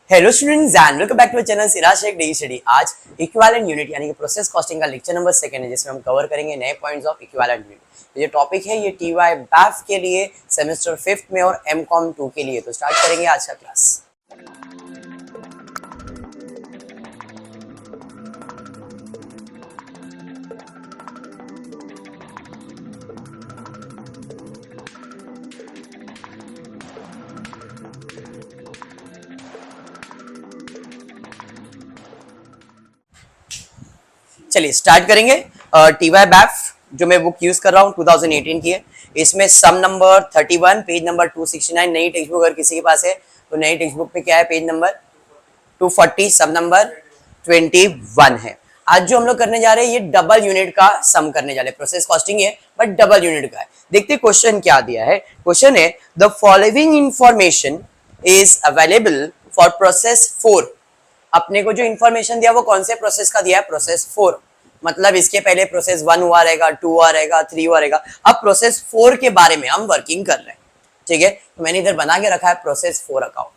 Hello students and welcome back to channel Siraj Shaikh daily study. आज equivalent unit यानी कि process costing का lecture number 2 है, जिसमें हम कवर करेंगे नए पॉइंट्स ऑफ इक्विवेलेंट यूनिट। ये टॉपिक है, ये टीवाई बैफ के लिए सेमेस्टर 5th में और एमकॉम 2 के लिए। तो स्टार्ट करेंगे आज का क्लास। चलिए स्टार्ट करेंगे। टीवाई बैफ जो मैं बुक यूज कर रहा हूँ 2018 की है। इसमें सम नंबर 31 पेज नंबर 269। नई टेक्स्ट बुक अगर किसी के पास है तो नई टेक्स्ट बुक पे क्या है, पेज नंबर 240, सम नंबर 21 है। आज जो हम लोग करने जा रहे हैं ये डबल यूनिट का सम करने जा रहे हैं। प्रोसेस कॉस्टिंग है बट डबल यूनिट का है। देखते क्वेश्चन क्या दिया है। क्वेश्चन है the following information is available for process 4। अपने को जो इन्फॉर्मेशन दिया वो कौन से प्रोसेस का दिया है, प्रोसेस 4। मतलब इसके पहले प्रोसेस 1 हुआ रहेगा, 2 हुआ रहेगा, 3 हुआ रहेगा। अब प्रोसेस 4 के बारे में हम वर्किंग कर रहे हैं, ठीक है। तो मैंने इधर बना के रखा है प्रोसेस 4 अकाउंट,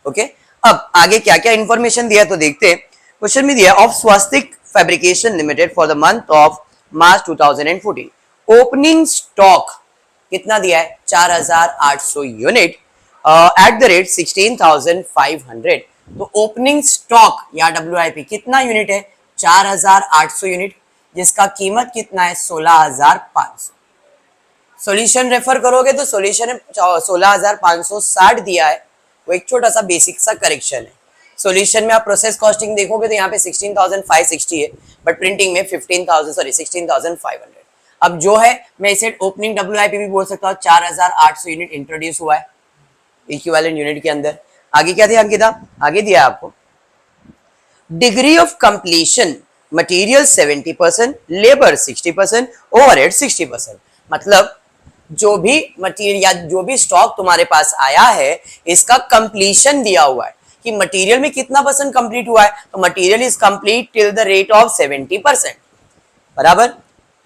ओके। अब आगे क्या क्या इन्फॉर्मेशन दिया है तो देखते हैं। क्वेश्चन में दिया है of Swastik Fabrication Limited for the month of March 2014 opening stock कितना दिया है, 4800 यूनिट एट द रेट 16,500। तो ओपनिंग स्टॉक या WIP कितना यूनिट है, 4800 यूनिट, जिसका कीमत कितना है, 16,500। सॉल्यूशन रेफर करोगे तो सॉल्यूशन है 16,560 दिया है। वो एक छोटा सा बेसिक सा करेक्शन है। सॉल्यूशन में आप प्रोसेस कॉस्टिंग देखोगे तो यहाँ पे 16,560 है, बट प्रिंटिंग में 16,500। अब जो है मैं इसे ओपनिंग WIP भी बोल सकता हूँ। 4800 यूनिट इंट्रोड्यूस हुआ है इक्विवेलेंट यूनिट के अंदर। आगे क्या दिया अंकिता, आगे दिया आपको degree of completion material 70%, labour 60%, overhead 60%। मतलब जो भी मटेरियल या जो भी स्टॉक तुम्हारे पास आया है इसका कंप्लीशन दिया हुआ है कि मटेरियल में कितना परसेंट कंप्लीट हुआ है। तो material is complete till the rate of 70%। बराबर,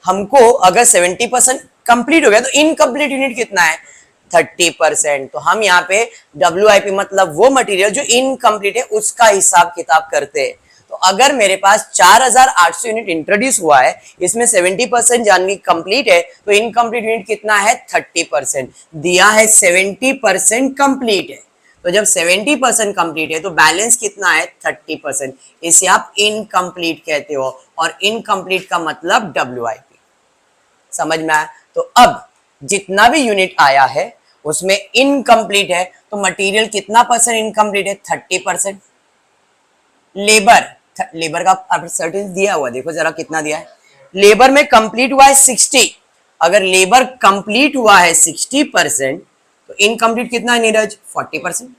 हमको अगर 70% कंप्लीट हो गया तो इनकम्प्लीट यूनिट कितना है, 30%। तो हम यहाँ पे WIP मतलब वो मटेरियल जो इनकम्प्लीट है उसका हिसाब किताब करते हैं। तो अगर मेरे पास 4800 यूनिट इंट्रोड्यूस हुआ है, इसमें 70% जानवी कंप्लीट है, तो इनकम्प्लीट यूनिट कितना है, 30%। दिया है 70% कंप्लीट है, तो जब 70% कंप्लीट है तो बैलेंस कितना है, 30%। इसे आप इनकम्प्लीट कहते हो, और इनकम्प्लीट का मतलब WIP। समझ में आया। तो अब जितना भी यूनिट आया है उसमें इनकम्प्लीट है, तो मटेरियल कितना परसेंट इनकम्प्लीट है, 30%। लेबर का परसेंटेज दिया हुआ, देखो जरा कितना दिया है। लेबर में कंप्लीट हुआ है 60। अगर लेबर कंप्लीट हुआ है 60% तो इनकम्प्लीट कितना है नीरज, 40%।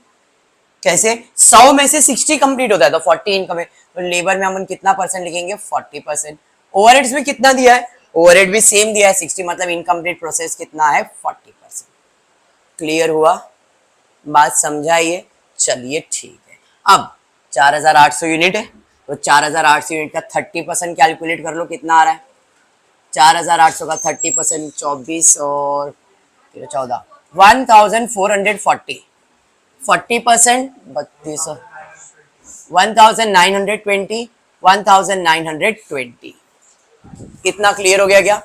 कैसे, 100 में से 60 कंप्लीट होता है तो 40 इनकम है, तो लेबर में हम कितना परसेंट लिखेंगे, 40%। ओवरहेड्स में कितना दिया है, ओवरहेड भी सेम दिया है 60, मतलब इनकम्प्लीट प्रोसेस कितना है, 40%। क्लियर हुआ, बात समझाइए। चलिए ठीक है। अब 4800 यूनिट है तो 4800 यूनिट का 30% कैलकुलेट कर लो, कितना आ रहा है। 4800 का 30% 24 और 14, 1440। 40% 3200, 1920, 1920। इतना क्लियर हो गया क्या।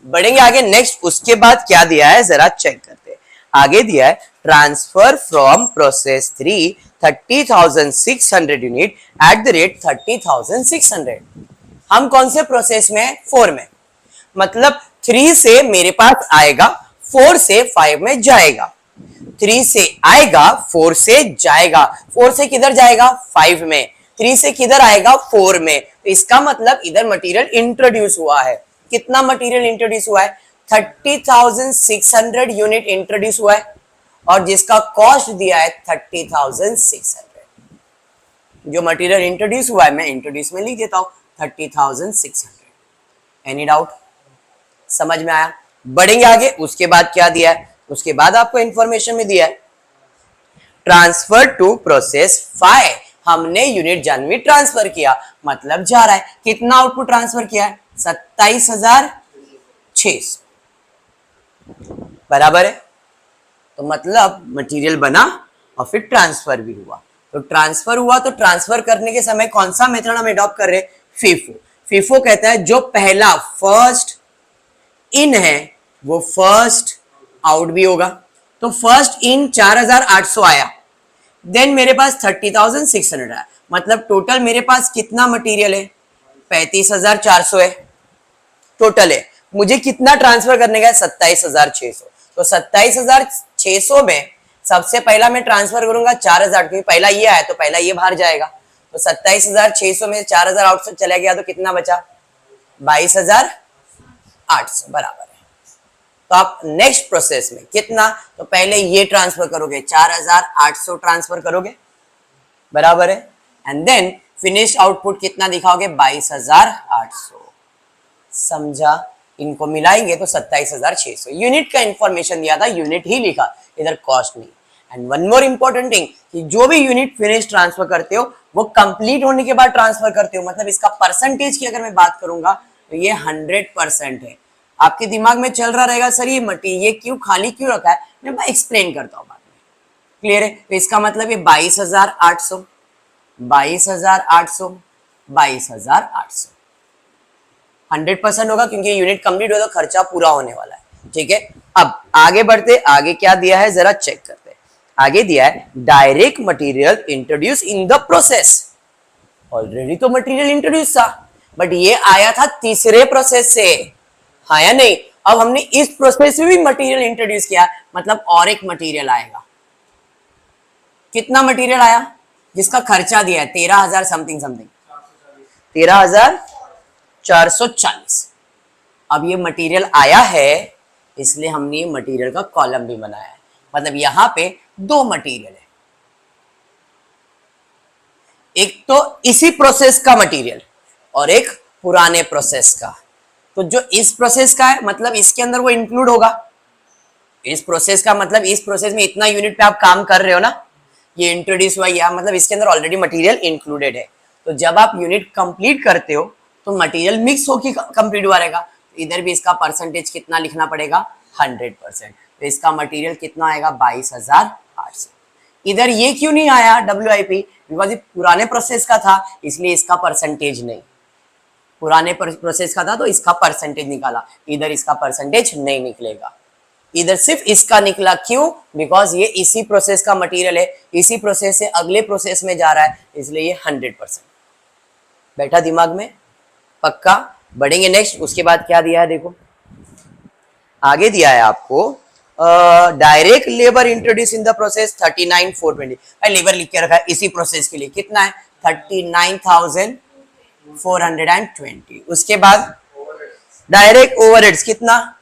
बढ़ेंगे आगे, नेक्स्ट उसके बाद क्या दिया है जरा चेक करते हैं। आगे दिया है transfer from process 3 30,600 unit at the rate 30,600। हम कौन से प्रोसेस में, 4 में। मतलब 3 से मेरे पास आएगा, 4 से 5 में जाएगा। 3 से आएगा, 4 से जाएगा। 4 से किधर जाएगा, 5 में। 3 से किधर आएगा, 4 में। तो इसका मतलब इधर मटेरियल इंट्रोड्यूस हुआ है। कितना मटेरियल इंट्रोड्यूस हुआ है, 30,600 यूनिट इंट्रोड्यूस हुआ है, और जिसका कॉस्ट दिया है 30,600। जो मटेरियल इंट्रोड्यूस हुआ है मैं इंट्रोड्यूस में लिख देता हूं 30,600। एनी डाउट, समझ में आया। बढ़ेंगे आगे, उसके बाद क्या दिया है, उसके बाद आपको इंफॉर्मेशन में दिया है ट्रांसफर टू प्रोसेस 5। हमने यूनिट जानवी ट्रांसफर किया, मतलब जा रहा है। कितना आउटपुट ट्रांसफर किया है, 27,600। बराबर है। तो मतलब मटेरियल बना और फिर ट्रांसफर भी हुआ। तो ट्रांसफर हुआ, तो ट्रांसफर करने के समय कौन सा मेथड हम अडॉप्ट कर रहे हैं? फीफो। फीफो कहता है जो पहला फर्स्ट इन है वो फर्स्ट आउट भी होगा। तो फर्स्ट इन 4800 आया, देन मेरे पास 30,600 आया, मतलब टोटल मेरे पास कितना मटेरियल है? 35,400 है टोटल है। मुझे कितना ट्रांसफर करने का है? 27,600। तो 27,600 में सबसे पहला मैं ट्रांसफर करूंगा 4,000, क्योंकि पहला ये आया तो पहला ये बाहर जाएगा। तो 27,600 में 4,000 आउट से चला गया तो कितना बचा? 22,800 बराबर है। तो आप नेक्स्ट प्रोसेस में कितना, तो पहले ये ट्रांसफर करोगे 4,800 ट्रांसफर करोगे, बराबर है, एंड देन फिनिश आउटपुट कितना दिखाओगे? 22,800। समझा? इनको मिलाएंगे तो 27,600। यूनिट का इंफॉर्मेशन दिया था, यूनिट ही लिखा, इधर कॉस्ट नहीं। And one more important thing कि जो भी यूनिट फिनिश ट्रांसफर करते हो वो कंप्लीट होने के बाद ट्रांसफर करते हो, मतलब इसका परसेंटेज की अगर मैं बात करूंगा तो ये 100% है। आपके दिमाग में चल रहा रहेगा सर ये मटेरियल ये क्यों खाली क्यों रखा है, मैं एक्सप्लेन करता हूँ बाद में। क्लियर है? तो इसका मतलब ये 22,800 22,800 22,800 100% होगा, क्योंकि यूनिट कंप्लीट हो तो खर्चा पूरा होने वाला है। ठीक है, अब आगे बढ़ते, आगे क्या दिया है जरा चेक करते हैं। आगे दिया है direct material introduce in the process. Already तो मटेरियल इंट्रोड्यूस था, बट ये आया था तीसरे प्रोसेस से, हाँ या नहीं? अब हमने इस प्रोसेस में भी मटेरियल इंट्रोड्यूस किया, मतलब और एक मटेरियल आएगा। कितना मटेरियल आया जिसका खर्चा दिया है? 13,000 समथिंग 13,440। अब ये मटेरियल आया है, इसलिए हमने ये मटेरियल का कॉलम भी बनाया है, मतलब यहां पे दो मटेरियल है, एक तो इसी प्रोसेस का मटेरियल और एक पुराने प्रोसेस का। तो जो इस प्रोसेस का है मतलब इसके अंदर वो इंक्लूड होगा। इस प्रोसेस का मतलब इस प्रोसेस में इतना यूनिट पे आप काम कर रहे हो ना, ये इंट्रोड्यूस हुआ या मतलब इसके अंदर ऑलरेडी मटेरियल इंक्लूडेड है। तो जब आप यूनिट कंप्लीट करते हो तो मटेरियल मिक्स होकर कंप्लीट हुआ रहेगा। इधर भी इसका परसेंटेज कितना लिखना पड़ेगा? 100%। तो इसका मटेरियल कितना आएगा? 22,800। इधर ये क्यों नहीं आया WIP? बिकॉज ये पुराने प्रोसेस का था, इसलिए इसका परसेंटेज नहीं। पुराने प्रोसेस का था तो इसका परसेंटेज निकाला, इधर इसका परसेंटेज नहीं निकलेगा, इधर सिर्फ इसका निकला। क्यों? बिकॉज ये इसी प्रोसेस का मटेरियल है, इसी प्रोसेस से अगले प्रोसेस में जा रहा है, इसलिए ये 100%। बैठा दिमाग में? पक्का? बढ़ेंगे नेक्स्ट। उसके बाद क्या दिया है देखो, आगे दिया है आपको direct labour introduce in the process 39,420। Labour लिख के रखा है इसी प्रोसेस के लिए, कितना है? 39,420। उसके बाद डायरेक्ट ओवरहेड्स कितना?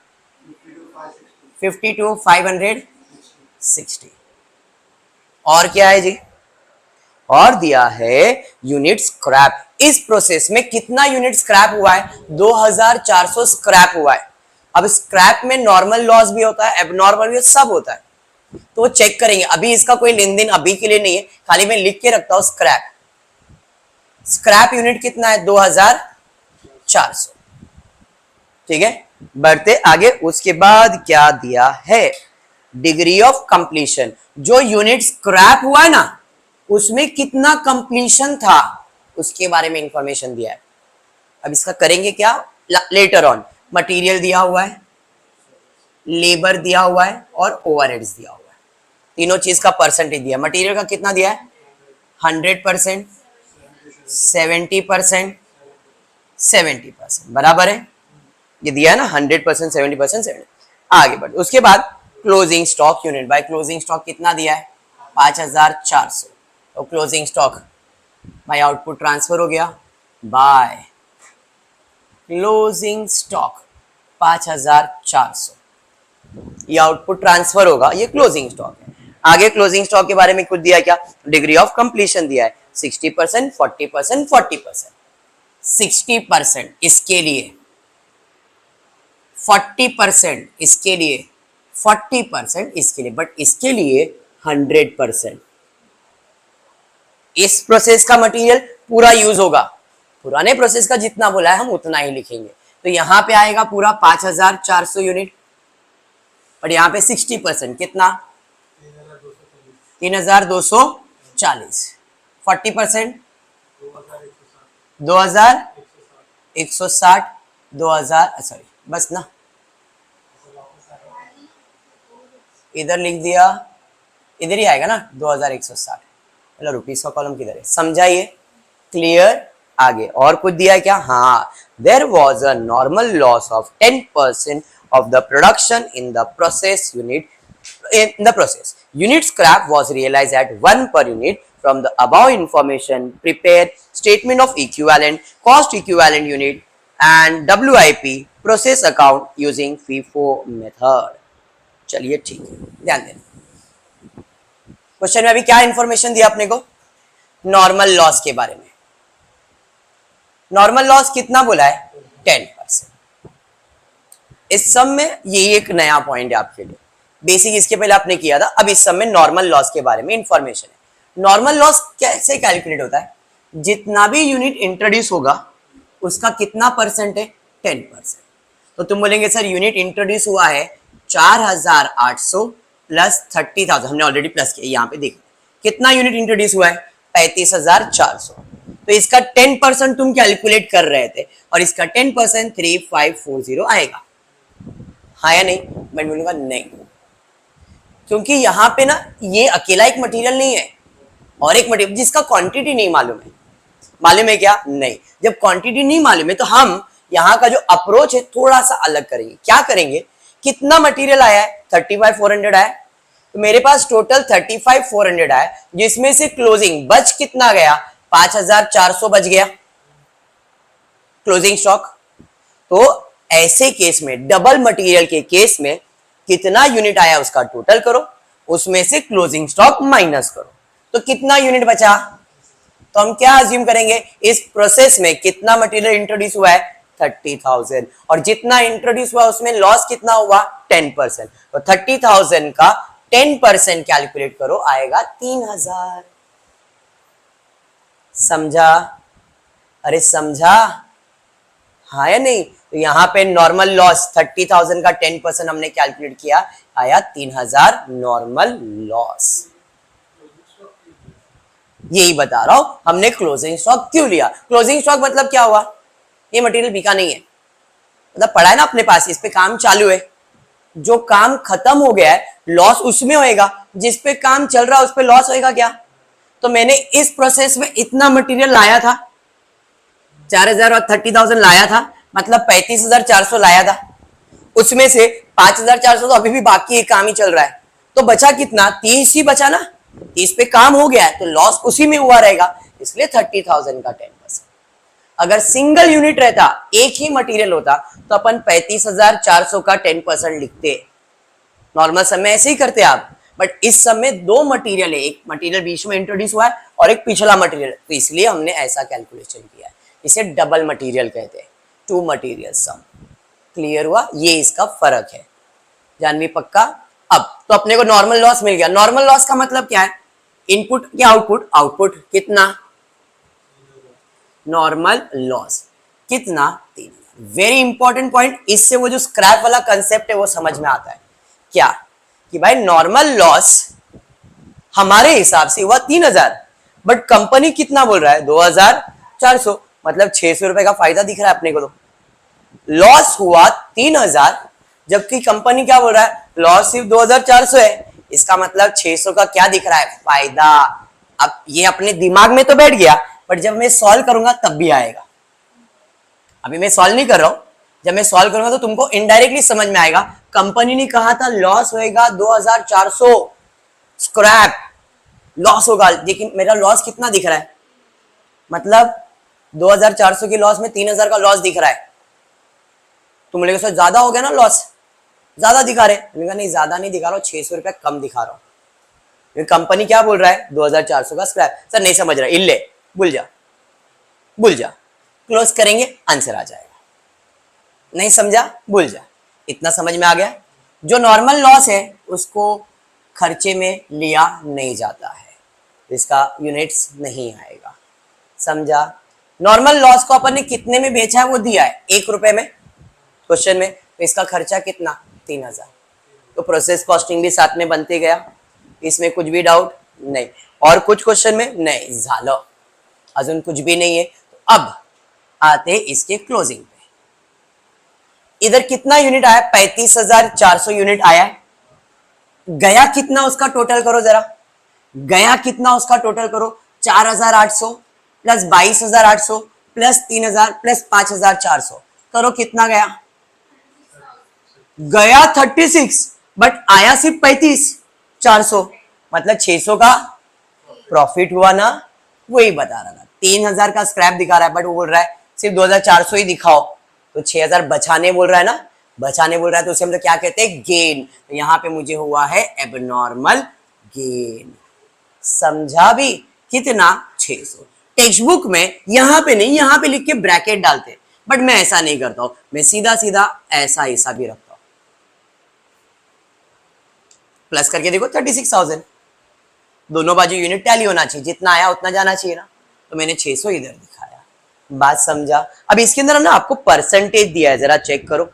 52,560। और क्या है जी? और दिया है यूनिट स्क्रैप। इस प्रोसेस में कितना यूनिट स्क्रैप हुआ है? 2,400 स्क्रैप हुआ है। अब स्क्रैप में नॉर्मल लॉस भी होता है, एबनॉर्मल भी सब होता है, तो वो चेक करेंगे। अभी इसका कोई लेन देन अभी के लिए नहीं है, खाली मैं लिख के रखता हूं स्क्रैप। स्क्रैप यूनिट कितना है? 2,400। ठीक है, बढ़ते आगे। उसके बाद क्या दिया है? Degree of completion. जो यूनिट स्क्रैप हुआ है ना उसमें कितना कंप्लीशन था उसके बारे में इंफॉर्मेशन दिया है। अब इसका करेंगे क्या लेटर ऑन। मटेरियल दिया हुआ है, लेबर दिया हुआ है और ओवरहेड्स दिया हुआ है, तीनों चीज का परसेंटेज दिया। मटेरियल का कितना दिया है? 100%, 70%, 70%, बराबर है। ये दिया है ना 100%, 70%, 70। आगे बढ़। उसके बाद closing stock unit by closing stock कितना दिया है? 5,400। तो closing stock by output transfer हो गया बाय क्लोजिंग स्टॉक 5,400। ये आउटपुट ट्रांसफर होगा, ये क्लोजिंग स्टॉक है। आगे क्लोजिंग स्टॉक के बारे में कुछ दिया क्या? डिग्री ऑफ कंप्लीशन दिया है 60%, 40%, 40%। 60% इसके लिए, 40% इसके लिए, 40% इसके लिए, बट इसके लिए 100%। इस प्रोसेस का मटेरियल पूरा यूज होगा, पुराने प्रोसेस का जितना बोला है हम उतना ही लिखेंगे। तो यहां पे आएगा पूरा 5,400 यूनिट, और यहाँ पे 60% कितना? 3,240। 40%, 2160, 2000 सॉरी बस ना, इधर लिख दिया, इधर ही आएगा ना 2160। चलो रुपीस का कॉलम किधर है, समझाइए, क्लियर। आगे और कुछ दिया है क्या? हाँ, there was a normal loss of 10% of the production in the process unit. In the process, unit scrap was realized at 1 per unit. From the above information, prepare statement of equivalent, cost equivalent unit and WIP process account using FIFO method. चलिए ठीक है, ध्यान दें। Question में अभी क्या information दिया अपने को? नॉर्मल लॉस के बारे में। नॉर्मल लॉस कितना बोला है? 10%। इस सब में ये एक नया पॉइंट है आपके लिए, बेसिक इसके पहले आपने किया था, अब इस सब में नॉर्मल लॉस के बारे में इंफॉर्मेशन है। नॉर्मल लॉस कैसे कैलकुलेट होता है? जितना भी यूनिट इंट्रोड्यूस होगा उसका कितना परसेंट है? 10%। तो तुम बोलेंगे सर यूनिट इंट्रोड्यूस हुआ है 4800 प्लस 30,000, हमने ऑलरेडी प्लस किया, यहाँ पे देखो कितना यूनिट इंट्रोड्यूस हुआ है? 35,400। तो इसका 10% तुम कैलकुलेट कर रहे थे और इसका 10% 3540 आएगा, हाँ या नहीं? मैं बोलूंगा नहीं, क्योंकि यहाँ पे ना ये अकेला एक मटेरियल नहीं है और एक मटेरियल जिसका क्वांटिटी नहीं मालूम है। मालूम है क्या? नहीं। जब क्वांटिटी नहीं मालूम है तो हम यहाँ का जो अप्रोच है थोड़ा सा अलग करेंगे। क्या करेंगे? कितना मटेरियल आया है? 35,400 आया, तो मेरे पास टोटल 35,400 आया, जिसमें से क्लोजिंग बच कितना गया? 5,400 बच गया क्लोजिंग स्टॉक। तो ऐसे केस में, डबल मटेरियल के केस में कितना यूनिट आया उसका टोटल करो, उसमें से क्लोजिंग स्टॉक माइनस करो, तो कितना यूनिट बचा? तो हम क्या अज्यूम करेंगे? इस प्रोसेस में कितना मटेरियल इंट्रोड्यूस हुआ है? 30,000, और जितना इंट्रोड्यूस हुआ उसमें लॉस कितना हुआ? 10%। तो 30,000 का 10% कैलकुलेट करो, आएगा 3,000। समझा? अरे समझा, हाँ या नहीं? तो यहाँ पे नॉर्मल लॉस 30,000 का 10% हमने कैलकुलेट किया, आया 3,000 नॉर्मल लॉस। यही बता रहा हूं हमने क्लोजिंग स्टॉक क्यों लिया। क्लोजिंग स्टॉक मतलब क्या हुआ? ये मटेरियल बिका नहीं है, मतलब पड़ा है ना अपने पास, इस पे काम चालू है, जो काम खत्म हो गया है लॉस उसमें होएगा, जिस पे काम चल रहा है उस पे लॉस होएगा क्या? तो मैंने इस प्रोसेस में इतना मटेरियल लाया था, 4,000 और 30,000 लाया था, मतलब 35,400 लाया था, उसमें से 5,400 तो अभी भी बाकी है, काम ही चल रहा है, तो बचा कितना? 30 ही बचा ना, 30 पे काम हो गया है तो लॉस उसी में हुआ रहेगा, इसलिए 30,000 का 10%। अगर सिंगल यूनिट रहता, एक ही मटेरियल होता, तो अपन 35,400 का 10% लिखते, नॉर्मल समय ऐसे ही करते आप, बट इस समय दो मटेरियल है, एक मटेरियल बीच में इंट्रोड्यूस हुआ है और एक पिछला मटेरियल, तो इसलिए हमने ऐसा कैलकुलेशन किया है। इसे डबल मटेरियल कहते हैं, टू मटेरियल सम। क्लियर हुआ? ये इसका फर्क है, जानवी पक्का? अब तो अपने को नॉर्मल लॉस मिल गया। नॉर्मल लॉस का मतलब क्या है? इनपुट क्या आउटपुट? आउटपुट कितना? नॉर्मल लॉस कितना? 3,000। वेरी इंपॉर्टेंट पॉइंट, इससे वो जो स्क्रैप वाला कंसेप्ट है वो समझ में आता है क्या, कि भाई नॉर्मल लॉस हमारे हिसाब से हुआ 3,000, बट कंपनी कितना बोल रहा है? 2,400, मतलब 600 रुपए का फायदा दिख रहा है अपने को। तो लॉस हुआ 3,000, जबकि कंपनी क्या बोल रहा है? लॉस सिर्फ 2,400 है, इसका मतलब 600 का क्या दिख रहा है? फायदा। अब ये अपने दिमाग में तो बैठ गया, बट जब मैं सॉल्व करूंगा तब भी आएगा। अभी मैं सॉल्व नहीं कर रहा हूं, जब मैं सॉल्व करूंगा तो तुमको इनडायरेक्टली समझ में आएगा। कंपनी ने कहा था लॉस होएगा 2,400, स्क्रैप लॉस होगा, लेकिन मेरा लॉस कितना दिख रहा है? मतलब 2,400 की लॉस में 3,000 का लॉस दिख रहा है। तुम बोलेगे सर ज्यादा हो गया ना लॉस, ज्यादा दिखा रहे। मैंने कहा नहीं, ज्यादा नहीं दिखा रहा हूं, 600 रुपया कम दिखा रहा हूं। कंपनी क्या बोल रहा है? 2,400 का स्क्रैप। सर नहीं समझ रहा, इल्ले भूल जा, भूल जा, क्लोज करेंगे आंसर आ जाएगा। नहीं समझा? भूल जा। इतना समझ में आ गया? जो नॉर्मल लॉस है उसको खर्चे में लिया नहीं जाता है, इसका यूनिट्स नहीं आएगा। समझा? नॉर्मल लॉस को अपन ने कितने में बेचा है वो दिया है 1 रुपए में क्वेश्चन में, तो इसका खर्चा कितना? 3,000। तो प्रोसेस कॉस्टिंग भी साथ में बनते गया, इसमें कुछ भी डाउट नहीं। और कुछ क्वेश्चन में नहीं, झालं, अजून कुछ भी नहीं है। तो अब आते इसके क्लोजिंग पे। इधर कितना यूनिट आया? 35,400 यूनिट आया है। गया कितना उसका टोटल करो जरा, गया कितना उसका टोटल करो। 4,800 प्लस 22,800 प्लस 3,000 प्लस 5,400 करो, कितना गया? गया 36, बट आया सिर्फ 35,400, मतलब 600 का प्रॉफिट हुआ ना। वही बता रहा था, 3,000 का स्क्रैप दिखा रहा है, बट वो बोल रहा है सिर्फ 2,400 ही दिखाओ, तो 6,000 बचाने बोल रहा है ना, बचाने बोल रहा है, तो उसे हम लोग क्या कहते हैं? गेन। तो यहाँ पे मुझे हुआ है एबनॉर्मल गेन। समझा भी? कितना? 600। टेक्स्ट बुक में यहाँ पे नहीं, यहाँ पे लिख के ब्रैकेट डालते, बट मैं ऐसा नहीं करता हूं, मैं सीधा सीधा ऐसा ऐसा भी रखता हूं। प्लस करके देखो 36,000, दोनों बाजू यूनिट टैली होना चाहिए, जितना आया उतना जाना चाहिए ना, तो मैंने 600 इधर दिखाया। बात समझा? अब इसके अंदर ना आपको परसेंटेज दिया है, जरा चेक करो।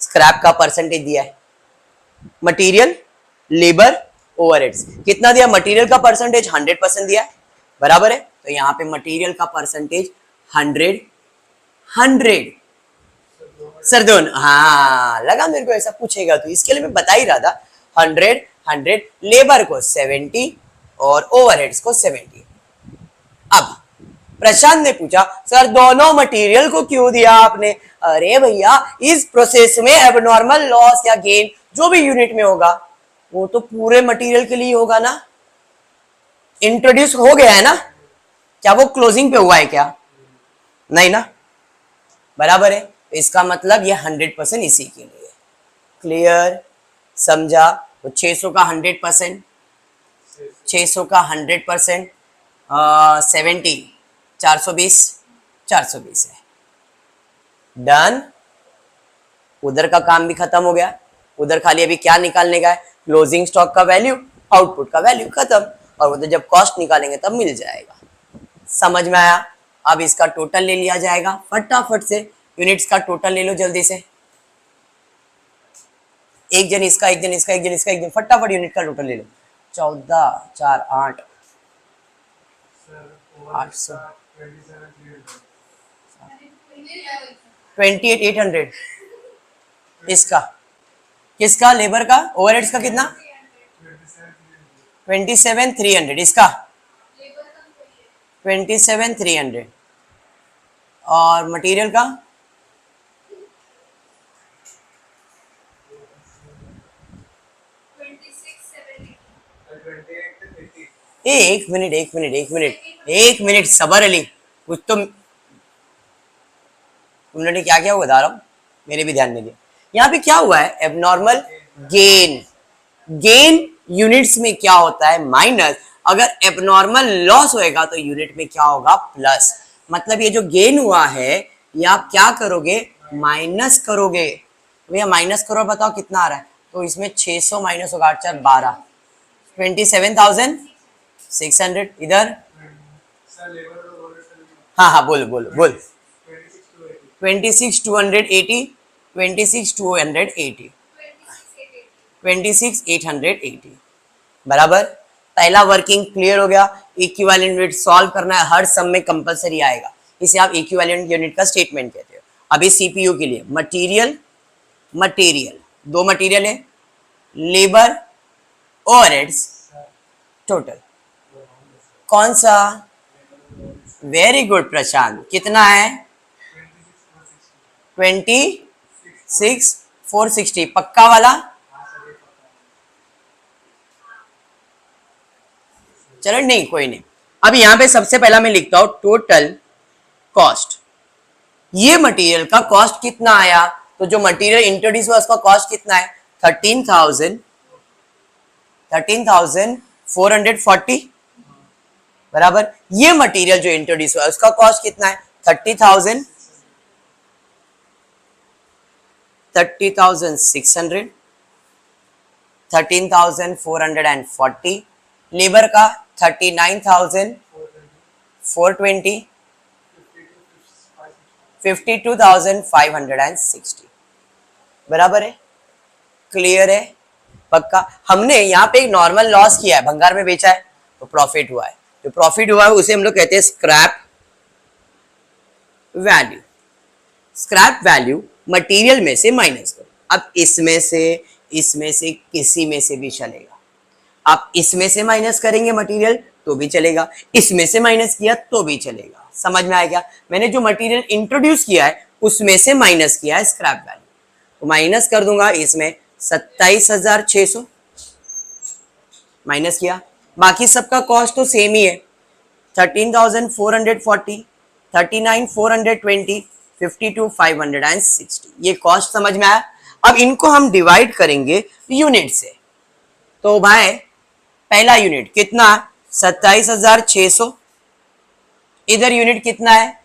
स्क्रैप का परसेंटेज दिया है, मटेरियल, लेबर, ओवरहेड्स। कितना दिया? मटेरियल का परसेंटेज 100% दिया है, बराबर है। तो यहाँ पे मटेरियल का परसेंटेज 100 सर दोनों, हाँ लगा मेरे को ऐसा पूछेगा, तो इसके लिए मैं बता ही रहा था। 100, लेबर को 70 और ओवरहेड्स को 70। अब प्रशांत ने पूछा सर दोनों मटेरियल को क्यों दिया आपने? अरे भैया, इस प्रोसेस में एबनॉर्मल लॉस या गेन जो भी यूनिट में होगा वो तो पूरे मटेरियल के लिए होगा ना, इंट्रोड्यूस हो गया है ना। क्या वो क्लोजिंग पे हुआ है क्या? नहीं ना, बराबर है। इसका मतलब ये 100% इसी के लिए। क्लियर? समझा? तो 600 का 100%, 600 का 100%, 70, 420, 420 है। डन। उधर का काम भी खत्म हो गया, उधर खाली अभी क्या निकालने का है? क्लोजिंग स्टॉक का वैल्यू, आउटपुट का वैल्यू, खत्म। और उधर जब कॉस्ट निकालेंगे तब मिल जाएगा। समझ में आया? अब इसका टोटल ले लिया जाएगा फटाफट से। यूनिट्स का टोटल ले लो जल्दी से, एक जन इसका, एक जन इसका, एक जन इसका, एक जन, फटाफट यूनिट का टोटल ले लो। 14, 4, 8, 800, 28,800। इसका किसका? लेबर का। ओवरहेड्स का कितना? 27,300। इसका 27,300। और मटेरियल का एक मिनट, एक मिनट, एक मिनट, एक मिनट, सबर अली, कुछ तो तुमने क्या क्या बता रहा हूं, मेरे भी ध्यान में दिया। यहाँ पे क्या हुआ है? Abnormal gain. गेन यूनिट्स में क्या होता है? माइनस। अगर एबनॉर्मल लॉस होएगा तो यूनिट में क्या होगा? प्लस। मतलब ये जो गेन हुआ है ये आप क्या करोगे? माइनस करोगे। भैया माइनस करो, बताओ कितना आ रहा है? तो इसमें 600 माइनस होगा 8 4 12, 27,600। इधर हाँ हाँ बोलो बोलो बोलो। 26,280, 26,280, 26,880, बराबर। पहला वर्किंग क्लियर हो गया। इक्विवेलेंट यूनिट सॉल्व करना है, हर सम में कंपलसरी आएगा, इसे आप इक्विवेलेंट यूनिट का स्टेटमेंट कहते हो। अभी सीपीयू के लिए मटेरियल, मटेरियल, दो मटेरियल है, लेबर, ओवरहेड्स, टोटल कौन सा? वेरी गुड प्रशांत, कितना है? 26,460, पक्का वाला? चलो नहीं, कोई नहीं। अब यहां पे सबसे पहला मैं लिखता हूं टोटल कॉस्ट। ये मटेरियल का कॉस्ट कितना आया? तो जो मटेरियल इंट्रोड्यूस हुआ उसका कॉस्ट कितना है? 13,440, बराबर। ये मटेरियल जो इंट्रोड्यूस हुआ उसका कॉस्ट कितना है? 30,000, 30,600, 13,440। लेबर का 39,420, 52,560, बराबर है। क्लियर है? पक्का। हमने यहाँ पे एक नॉर्मल लॉस किया है, भंगार में बेचा है, तो प्रॉफिट हुआ है, जो प्रॉफिट हुआ है उसे हम लोग कहते हैं scrap value. Scrap value material में से माइनस करो। अब इसमें से किसी में से भी चलेगा। आप इसमें से माइनस करेंगे मटेरियल तो भी चलेगा, इसमें से माइनस किया तो भी चलेगा। समझ में आया क्या? मैंने जो मटेरियल इंट्रोड्यूस किया है उसमें से माइनस किया है स्क्रैप वैल्यू, तो माइनस कर दूंगा इसमें 27,600 माइनस किया। बाकी सबका कॉस्ट तो सेम ही है, 13,440, 39,420, 52,560, ये कॉस्ट समझ में आया। अब इनको हम डिवाइड करेंगे यूनिट से। तो भाई पहला यूनिट कितना? 27,600। इधर यूनिट कितना है?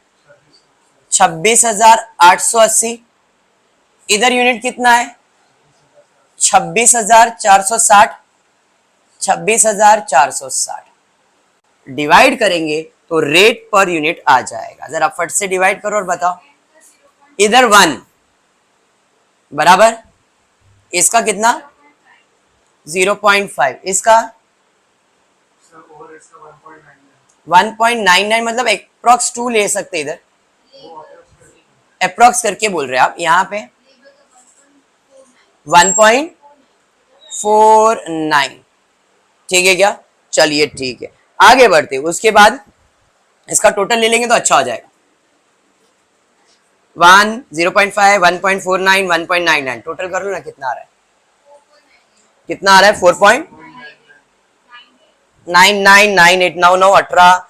26,880। इधर यूनिट कितना है? 26,460। 26,460 डिवाइड करेंगे तो रेट पर यूनिट आ जाएगा। जरा फट से डिवाइड करो और बताओ। इधर 1 बराबर इसका कितना? 0.5, इसका 1.99, मतलब अप्रोक्स 2 ले सकते। इधर अप्रोक्स करके बोल रहे हैं आप, यहाँ पे 1.49, ठीक है क्या? चलिए ठीक है, आगे बढ़ते। उसके बाद इसका टोटल ले लेंगे तो अच्छा हो जाएगा। 0.5, 1.49, 1.99 टोटल कर लो ना, कितना आ रहा है? कितना आ रहा है? 4.9998, 9 18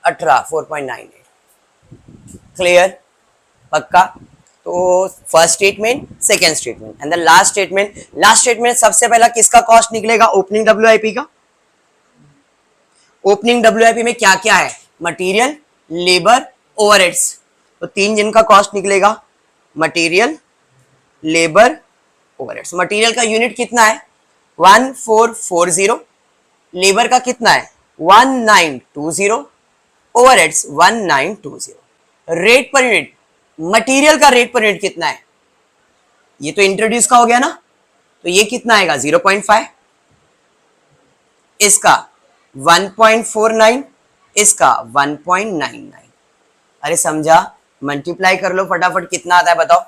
18, 4.98। क्लियर? पक्का? तो first statement, second statement and the last statement. Last statement सबसे पहला किसका कॉस्ट निकलेगा? ओपनिंग डब्ल्यूआईपी का। ओपनिंग डब्ल्यूआईपी में क्या क्या है? Material, labour, overheads. तो 3 जिनका कॉस्ट निकलेगा, मटेरियल, लेबर, ओवरहेड्स। मटेरियल का यूनिट कितना है? 1440। लेबर का कितना है? 1920। Overheads 1920। Rate per unit, material का रेट पर यूनिट कितना है? ये तो इंट्रोड्यूस का हो गया ना, तो ये कितना आएगा? 0.5। इसका 1.49, इसका 1.99। अरे समझा? मल्टीप्लाई कर लो फटाफट, कितना आता है बताओ।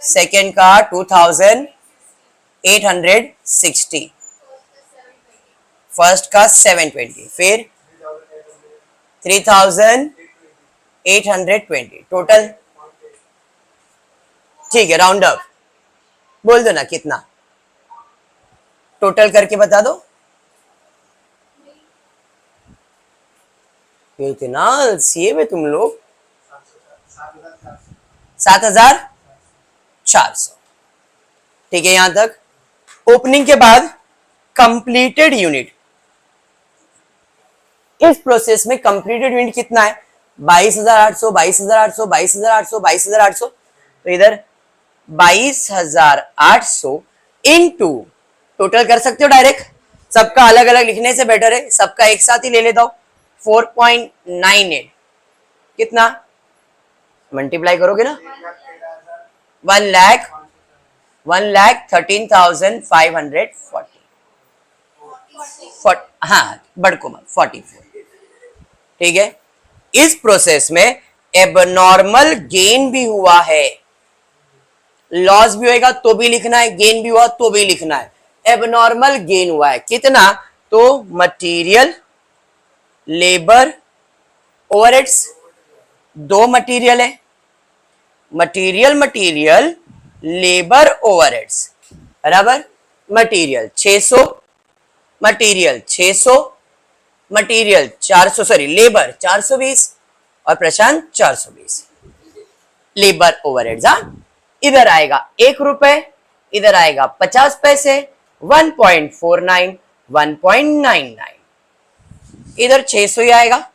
सेकेंड का 2860, फर्स्ट का 720, फिर 3820 टोटल। ठीक है, राउंड अप बोल दो ना कितना, टोटल करके बता दो। इतना सेव है तुम लोग। 7,400, ठीक है। यहां तक ओपनिंग के बाद कंप्लीटेड यूनिट। इस प्रोसेस में कंप्लीटेड यूनिट कितना है? 22,800, 22,800, 22,800, 22,800। तो इधर 22,800 इनटू, टोटल कर सकते हो डायरेक्ट, सबका अलग अलग लिखने से बेटर है, सबका एक साथ ही ले लेता हूं। 4.98 कितना? मल्टीप्लाई करोगे ना, 1,13,540। हाँ बड़को 44, ठीक है। इस प्रोसेस में एबनॉर्मल गेन भी हुआ है, लॉस भी होएगा तो भी लिखना है, गेन भी हुआ तो भी लिखना है। एबनॉर्मल गेन हुआ है कितना? तो मटेरियल, लेबर, ओवरहेड्स, 2 मटेरियल है, मटेरियल, लेबर, ओवरहेड्स बराबर। मटेरियल 600, मटेरियल 400, सॉरी लेबर 420 और प्रशांत 420। लेबर ओवरहेड्स, इधर आएगा 1 रुपए, इधर आएगा 50 पैसे, 1.49, 1.99। इधर 600 ही आएगा,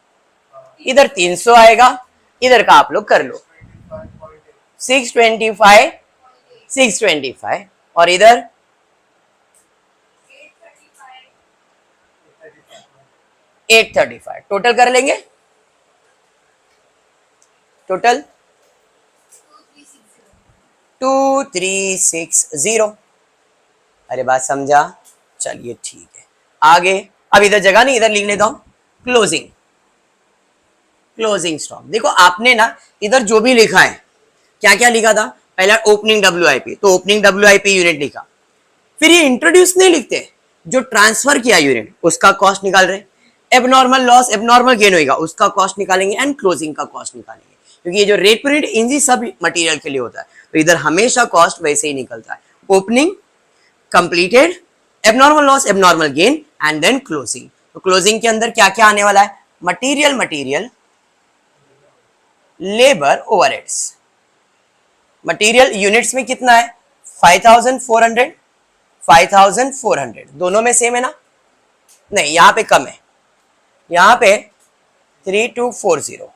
इधर 300 आएगा, इधर का आप लोग कर लो 625, 625 और इधर 835। टोटल कर लेंगे, टोटल 2360। अरे बात समझा? चलिए ठीक है, आगे अब इधर जगह नहीं, इधर लिख लेता हूं क्लोजिंग, क्लोजिंग स्टॉक। देखो आपने ना इधर जो भी लिखा है, क्या क्या लिखा था, पहला ओपनिंग WIP, तो ओपनिंग WIP यूनिट लिखा, फिर ये इंट्रोड्यूस नहीं लिखते, जो ट्रांसफर किया यूनिट उसका कॉस्ट निकाल रहे, एबनॉर्मल लॉस एबनॉर्मल गेन होगा उसका कॉस्ट निकालेंगे, एंड क्लोजिंग का कॉस्ट निकालेंगे, क्योंकि ये जो रेट पर यूनिट इन सब मटेरियल के लिए होता है, तो इधर हमेशा कॉस्ट वैसे ही निकलता है, opening, completed, abnormal loss abnormal gain, and then closing. तो क्लोजिंग के अंदर क्या क्या आने वाला है, material labour overheads. Material units में कितना है, 5400, 5400 दोनों में सेम है ना, नहीं यहां पे कम है, यहां पे 3240,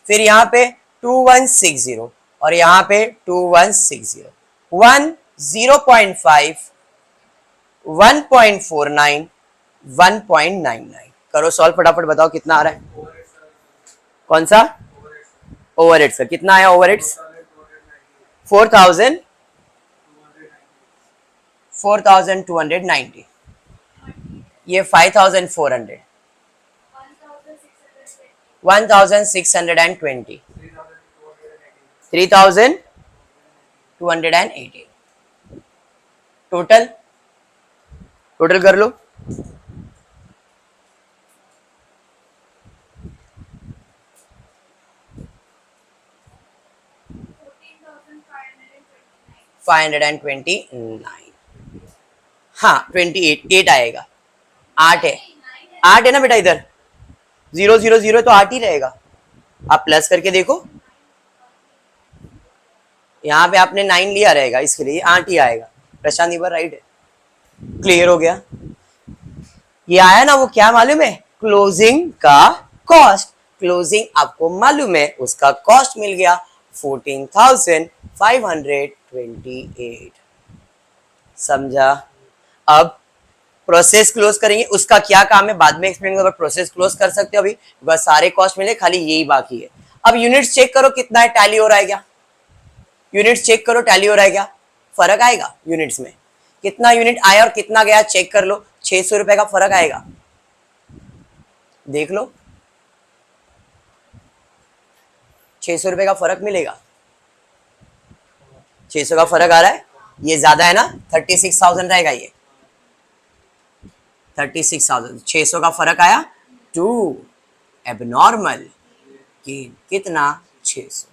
फिर यहां पे 2160, और यहां पे 2160, 1 0.5 1.49 1.99। करो सॉल्व फटाफट, बताओ कितना आ रहा है, कौन सा ओवरहेड्स का कितना आया, ओवरहेड्स 4290, ये 5400, 1620, 3280, टोटल टोटल कर लो, $529, हाँ 8 आएगा, 8 है, 8 है ना बेटा, इधर 000 तो 8 ही रहेगा, आप प्लस करके देखो, यहाँ पे आपने 9 लिया रहेगा, इसके लिए 8 ही आएगा, प्रशांत इबर राइट है, क्लियर हो गया। ये आया ना, वो क्या मालूम है, क्लोजिंग का कॉस्ट, क्लोजिंग आपको मालूम है, उसका कॉस्ट मिल गया 14,528, समझा। अब प्रोसेस क्लोज करेंगे, उसका क्या काम है बाद में एक्सप्लेन करूंगा, प्रोसेस क्लोज कर सकते हो, अभी बस सारे कॉस्ट मिले, खाली यही बाकी है। अब यूनिट्स चेक करो कितना है, टैली हो रहा है क्या, यूनिट्स चेक करो टैली हो रहा है क्या, फर्क आएगा यूनिट्स में, कितना यूनिट आया और कितना गया चेक कर लो, 600 रुपए का फर्क आएगा, देख लो 600 रुपए का फर्क मिलेगा, 600 का फर्क आ रहा है, ये ज्यादा है ना, 36,000 रहेगा, ये 36,000, 600 का फर्क आया, टू एबनॉर्मल गेन कितना, 600,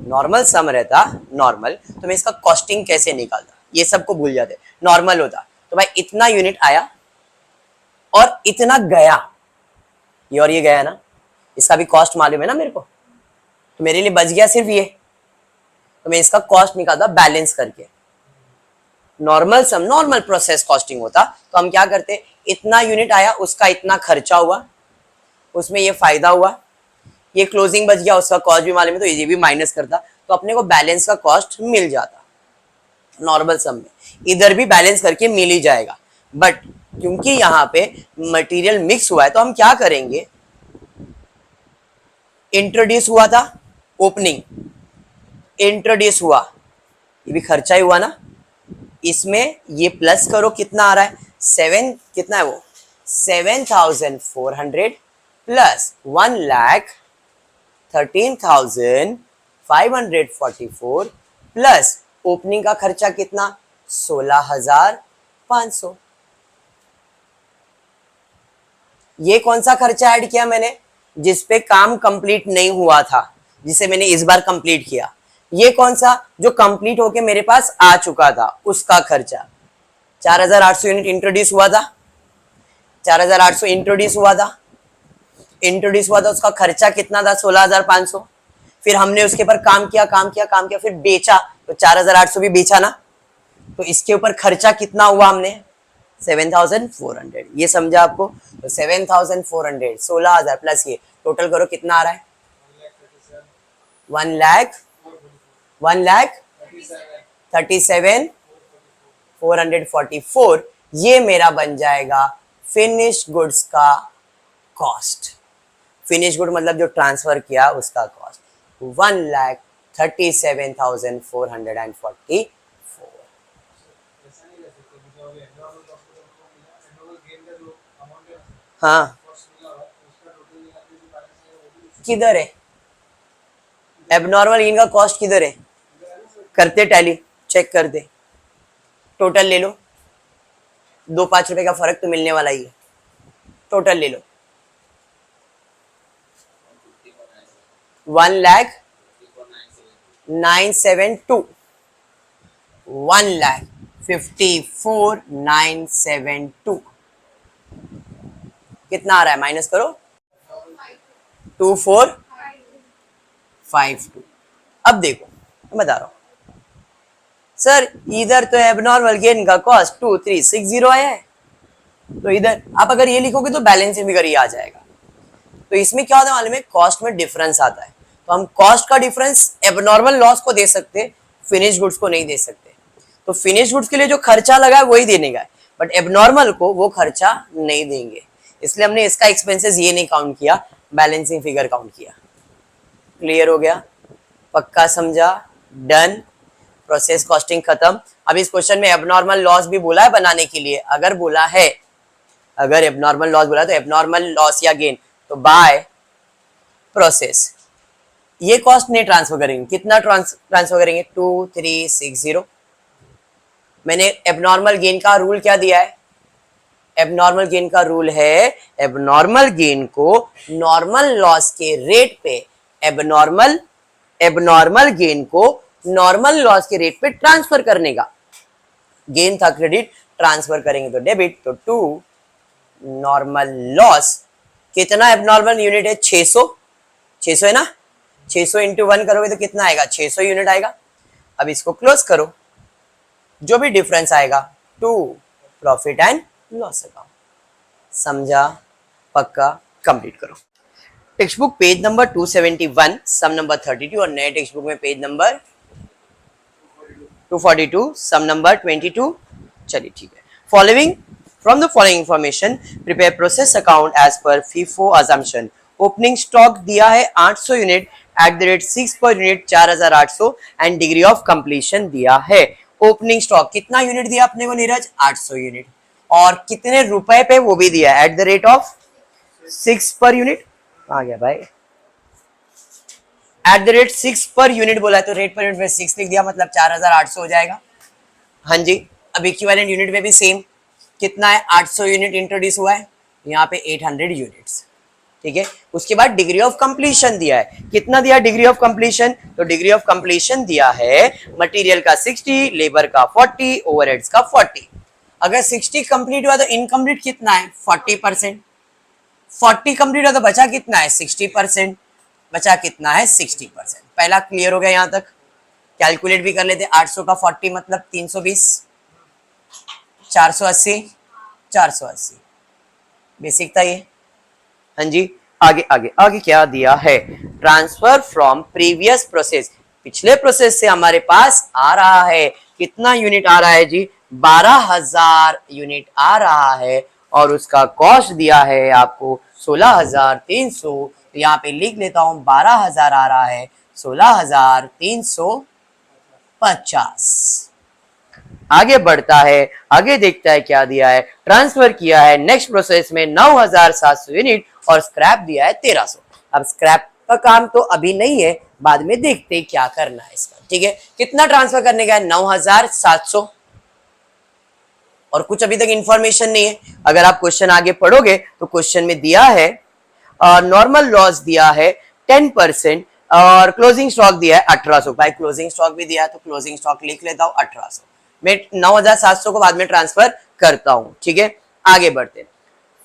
नॉर्मल सम रहता नॉर्मल, तो मैं इसका कॉस्टिंग कैसे निकालता, ये सबको भूल जाते, नॉर्मल होता तो भाई इतना यूनिट आया और इतना गया, ये और ये गया ना, इसका भी कॉस्ट मालूम है ना मेरे को, तो मेरे लिए बच गया सिर्फ ये, तो मैं इसका कॉस्ट निकालता बैलेंस करके, normal sum normal process costing होता, तो हम क्या करते, इतना यूनिट आया उसका इतना खर्चा हुआ, उसमें ये फायदा हुआ, ये क्लोजिंग बच गया, उसका कॉस्ट भी मालूम है, तो ये भी माइनस करता, तो अपने को बैलेंस का कॉस्ट मिल जाता नॉर्मल सम में, इधर भी बैलेंस करके मिल ही जाएगा, बट क्योंकि यहाँ पे मटेरियल मिक्स हुआ है, तो हम क्या करेंगे, इंट्रोड्यूस हुआ था, ओपनिंग इंट्रोड्यूस हुआ, ये भी खर्चा ही हुआ ना, इसमें ये प्लस करो कितना आ रहा है, 7 कितना है वो 7,400 प्लस 1,13,544 प्लस ओपनिंग का खर्चा कितना 16,500, ये कौन सा खर्चा ऐड किया मैंने, जिसपे काम कंप्लीट नहीं हुआ था, जिसे मैंने इस बार कंप्लीट किया, ये कौन सा जो कंप्लीट होके मेरे पास आ चुका था, उसका खर्चा 4,800 यूनिट इंट्रोड्यूस हुआ था, 4,800 इंट्रोड्यूस हुआ था, उसका खर्चा कितना था 16,500, फिर हमने उसके ऊपर काम किया, फिर बेचा, तो 4,800 भी बेचा ना, तो इसके ऊपर खर्चा कितना हुआ हमने 7,400, ये समझा आपको, तो 7,400 16,000 प्लस ये टोटल करो कितना आ रहा है 1,37,444, ये मेरा बन जाएगा फिनिश गुड्स का कॉस्ट, फिनिश गुड मतलब जो ट्रांसफर किया उसका कॉस्ट 1,37,444, हाँ किधर है एबनॉर्मल गेन का कॉस्ट किधर है करते टैली चेक कर दे टोटल ले लो 2-5 रुपए का फर्क तो मिलने वाला ही है टोटल ले लो 1,09,772 1,54,972 कितना आ रहा है माइनस करो 2,452 अब देखो मैं बता रहा हूं सर इधर तो एबनॉर्मल गेन का कॉस्ट 2,360 आया है तो इधर आप अगर ये लिखोगे तो बैलेंसिंग फिगर ये आ जाएगा तो इसमें क्या होता है मालूम है कॉस्ट में डिफरेंस आता है तो हम कॉस्ट का डिफरेंस एबनॉर्मल लॉस को दे सकते फिनिश गुड्स को नहीं दे सकते तो फिनिश गुड्स के लिए जो खर्चा लगा है वही देने का है बट एबनॉर्मल को वो खर्चा नहीं देंगे इसलिए हमने इसका एक्सपेंसेस ये नहीं काउंट किया बैलेंसिंग फिगर काउंट किया क्लियर हो गया पक्का समझा डन प्रोसेस कॉस्टिंग खत्म अब इस क्वेश्चन में एबनॉर्मल लॉस भी बोला है बनाने के लिए अगर बोला है अगर एबनॉर्मल लॉस बोला तो एबनॉर्मल लॉस या गेन तो बाय प्रोसेस ये कॉस्ट नहीं ट्रांसफर करेंगे कितना ट्रांसफर करेंगे 2,360 मैंने एबनॉर्मल गेन का रूल क्या दिया है एबनॉर्मल गेन का रूल है एबनॉर्मल गेन को नॉर्मल लॉस के रेट पे एबनॉर्मल गेन को नॉर्मल लॉस के रेट पे ट्रांसफर करने का गेन था क्रेडिट ट्रांसफर करेंगे तो डेबिट तो 2 नॉर्मल लॉस कितना एबनॉर्मल यूनिट है 600 है ना 600 इंटू 1 करोगे तो कितना आएगा 600 यूनिट आएगा अब इसको क्लोज करो जो भी डिफरेंस आएगा 2 प्रॉफिट एंड लॉस अकाउंट समझा पक्का कंप्लीट करो text book page number 271 sum number 32 और नए टेक्स्ट बुक में पेज नंबर 242 सम नंबर 22 चलिए ठीक है following from the following information prepare process account as per FIFO assumption opening stock दिया है 800 unit at the rate 6 per unit 4,800 and degree of completion दिया है ओपनिंग स्टॉक कितना unit दिया अपने को नीरज 800 यूनिट और कितने रुपए पे वो भी दिया eight the rate of 6 per unit आ गया भाई eight the rate 6 per unit बोला है तो रेट पर यूनिट में 6 लिख दिया मतलब 4,800 हो जाएगा हाँ जी अब इक्विवेलेंट यूनिट में भी सेम कितना है 800 यूनिट इंट्रोड्यूस हुआ है यहाँ पे 800 यूनिट्स ठीक है उसके बाद डिग्री ऑफ कंप्लीशन दिया है कितना दिया डिग्री ऑफ कंप्लीशन तो डिग्री ऑफ कंप्लीशन दिया है मटेरियल का 60 लेबर का 40 ओवरहेड्स का 40 अगर 60 कंप्लीट हुआ तो इनकम्प्लीट कितना है 40% 40 कंप्लीट हुआ तो बचा कितना है 60% बचा कितना है 60% पहला क्लियर हो गया यहां तक कैलकुलेट भी कर लेते 800 का 40 मतलब 320 480 480 बेसिक था ये हाँ जी आगे आगे आगे क्या दिया है ट्रांसफर फ्रॉम प्रीवियस प्रोसेस पिछले प्रोसेस से हमारे पास आ रहा है कितना यूनिट आ रहा है जी 12,000 यूनिट आ रहा है और उसका कॉस्ट दिया है आपको 16,300 तो यहाँ पे लिख लेता हूं 12,000 आ रहा है 16,350 आगे बढ़ता है आगे देखता है क्या दिया है ट्रांसफर किया है नेक्स्ट प्रोसेस में 9,700 यूनिट और स्क्रैप दिया है 1,300 अब स्क्रैप का काम तो अभी नहीं है बाद में देखते हैं क्या करना है इसका ठीक है कितना ट्रांसफर करने का है 9,700 और कुछ अभी तक इंफॉर्मेशन नहीं है अगर आप क्वेश्चन आगे पढ़ोगे तो क्वेश्चन में दिया है नॉर्मल लॉस दिया है 10% और क्लोजिंग स्टॉक दिया है 1,800 भाई क्लोजिंग स्टॉक भी दिया है तो क्लोजिंग स्टॉक लिख लेता हूं 1,800 मैं 9,700 को बाद में ट्रांसफर करता हूं ठीक है आगे बढ़ते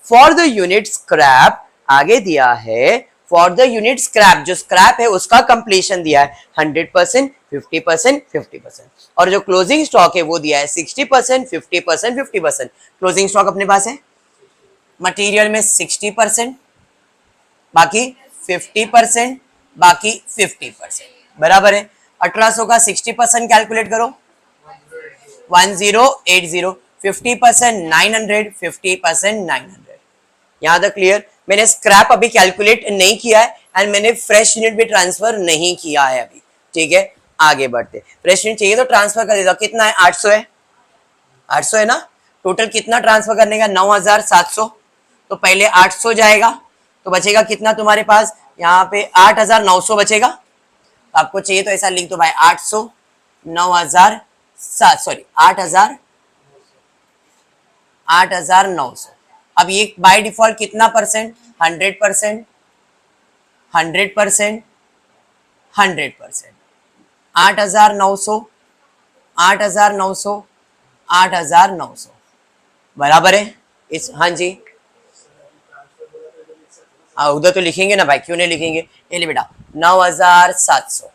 फॉर द यूनिट स्क्रैप आगे दिया है फॉर द यूनिट स्क्रैप जो स्क्रैप है उसका कंप्लीशन दिया है 100% 50% 50% और जो क्लोजिंग स्टॉक है वो दिया है 60% 50% 50% क्लोजिंग स्टॉक अपने पास है मटेरियल में 60% बाकी 50% बाकी 50% बराबर है 1,800 का 60% कैलकुलेट करो 1080 50% 900 50% 900 यहां तक क्लियर मैंने स्क्रैप अभी कैलकुलेट नहीं किया है एंड मैंने फ्रेश यूनिट भी ट्रांसफर नहीं किया है अभी ठीक है आगे बढ़ते फ्रेश यूनिट चाहिए तो ट्रांसफर कर देता हूं कितना है 800 है 800 है ना टोटल कितना ट्रांसफर करने का 9700, तो पहले 800 जाएगा, तो बचेगा कितना तुम्हारे पास यहाँ पे 8900 बचेगा। तो आपको चाहिए तो ऐसा लिख दो भाई 800 9007 सॉरी 8900। अब ये बाय डिफॉल्ट कितना परसेंट 100%, 100%, 100%, 8900, 8900, 8900 बराबर है इस। हाँ जी हाँ उधर तो लिखेंगे ना भाई, क्यों नहीं लिखेंगे। ये ले बेटा 9700,